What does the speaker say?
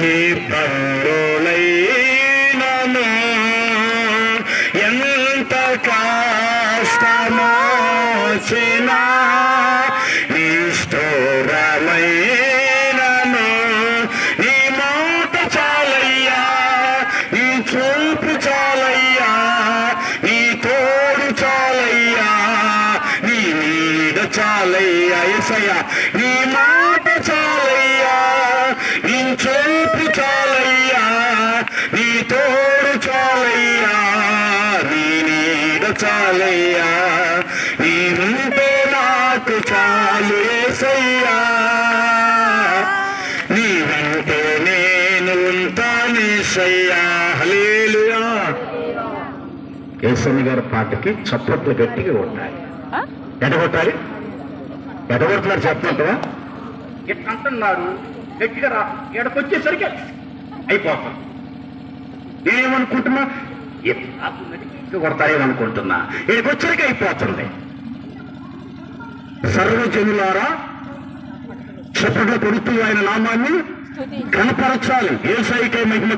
ఇబ్బందులైనను ఎంత కష్టమొచ్చినా నిష్ఠురమైనను నీ మాట చాలయ్యా, నీ చూపు చాలయ్యా, నీ తోడు చాలయ్యా, నీ నీడ చాలయ్యా. యేసయ్యా నీ మాట చాలయ్యా, నీ చూపు చాలయ్యా, నీ తోడు చాలయ్యా, నీ నీడ చాలయ్యా. నీవుంటే నాకు చాలు యేసయ్యా, నీవంటే నేను ఉంటానేసయ్యా. హల్లెలూయా. యేసయ్య గారి పాటకి చప్పట్లు గట్టిగా ఉంటాయి. ఎడగొట్టాలి, ఎడగొడుతున్నారు చెప్పమంటావా? ఇట్లా అంటున్నారు గట్టిగా రా, ఎడకొచ్చేసరికి అయిపోతాం. నేనేమనుకుంటున్నా, కొడతారేమనుకుంటున్నా, ఇక్కడికొచ్చరికి అయిపోతుంది. సర్వజనులారా చప్పట్లు కొడుతూ ఆయన నామాన్ని కనపరచాలి. యేసయ్యకే మహిమ.